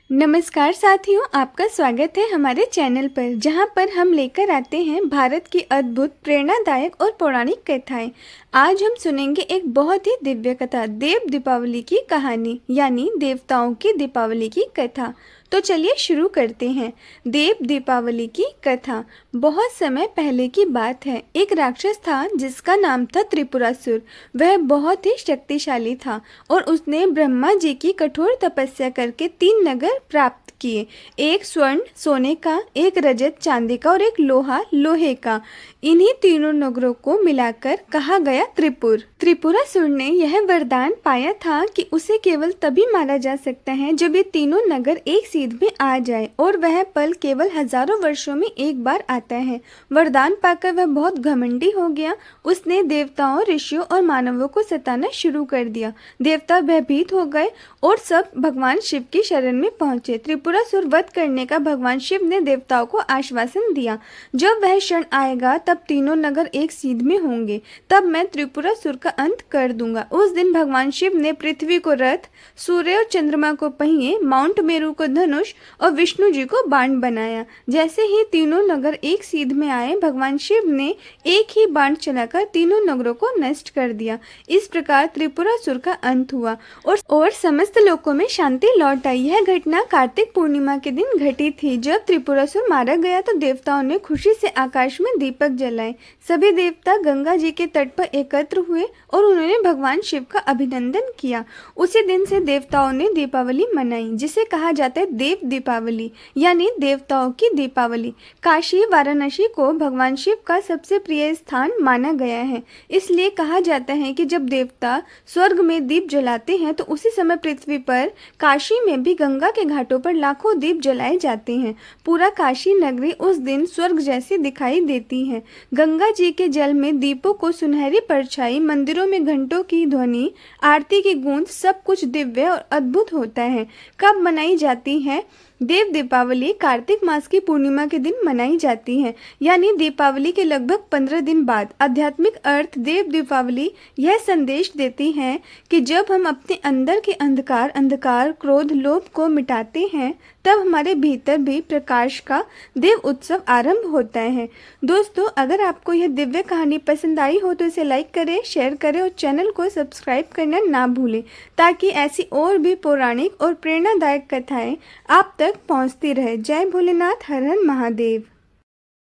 नमस्कार साथियों, आपका स्वागत है हमारे चैनल पर जहां पर हम लेकर आते हैं भारत की अद्भुत, प्रेरणादायक और पौराणिक कथाएं। आज हम सुनेंगे एक बहुत ही दिव्य कथा, देव दीपावली की कहानी यानी देवताओं की दीपावली की कथा। तो चलिए शुरू करते हैं। देव दीपावली की कथा। बहुत समय पहले की बात है। एक राक्षस था जिसका नाम था त्रिपुरासुर। वह बहुत ही शक्तिशाली था और उसने ब्रह्मा जी की कठोर तपस्या करके 3 नगर प्राप्त किए। एक स्वर्ण सोने का, एक रजत चांदी का और एक लोहा लोहे का। इन्हीं तीनों नगरों को मिलाकर कहा गया त्रिपुर। त्रिपुरासुर ने यह वरदान पाया था कि उसे केवल तभी मारा जा सकता है जब ये तीनों नगर एक सीध में आ जाए, और वह पल केवल हजारों वर्षों में एक बार आता है। वरदान पाकर वह बहुत घमंडी हो गया। उसने देवताओं, ऋषियों और मानवों को सताना शुरू कर दिया। देवता भयभीत हो गए और सब भगवान शिव की शरण में पहुंचे। त्रिपुरासुर वध करने का भगवान शिव ने देवताओं को आश्वासन दिया, जब वह क्षण आएगा तब तीनों नगर एक सीध में होंगे, तब मैं त्रिपुरासुर का अंत कर दूंगा। उस दिन भगवान शिव ने पृथ्वी को रथ, सूर्य और चंद्रमा को पहिए, माउंट मेरू को धनुष और विष्णु जी को बाण बनाया। जैसे ही तीनों नगर एक सीध में आए, भगवान शिव ने एक ही बाण चलाकर तीनों नगरों को नष्ट कर दिया। इस प्रकार त्रिपुरासुर का अंत हुआ और समस्त लोकों में शांति लौट आई। यह घटना कार्तिक पूर्णिमा के दिन घटी थी। जब त्रिपुरासुर मारा गया तो देवताओं ने खुशी से आकाश में दीपक जलाए। सभी देवता गंगा जी के तट पर एकत्र हुए और उन्होंने भगवान शिव का अभिनंदन किया। उसी दिन से देवताओं ने दीपावली मनाई, जिसे कहा जाता है देव दीपावली यानी देवताओं की दीपावली। काशी वाराणसी को भगवान शिव का सबसे प्रिय स्थान माना गया है। इसलिए कहा जाता है कि जब देवता स्वर्ग में दीप जलाते हैं तो उसी समय पृथ्वी पर काशी में भी गंगा के घाटों पर लाखों दीप जलाए जाते हैं। पूरा काशी नगरी उस दिन स्वर्ग जैसी दिखाई देती है। गंगा जी के जल में दीपों को सुनहरी परछाई, मंदिरों में घंटों की ध्वनि, आरती की गूंज, सब कुछ दिव्य और अद्भुत होता है। कब मनाई जाती है? देव दीपावली कार्तिक मास की पूर्णिमा के दिन मनाई जाती है, यानी दीपावली के लगभग 15 दिन बाद। आध्यात्मिक अर्थ देव दीपावली यह संदेश देती है कि जब हम अपने अंदर के अंधकार, क्रोध, लोभ को मिटाते हैं, तब हमारे भीतर भी प्रकाश का देव उत्सव आरंभ होता है। दोस्तों, अगर आपको यह दिव्य कहानी पसंद आई हो तो इसे लाइक करें, शेयर करें और चैनल को सब्सक्राइब करना ना भूलें, ताकि ऐसी और भी पौराणिक और प्रेरणादायक कथाएं आप तक पहुंचती रहे। जय भोलेनाथ, हर हर महादेव।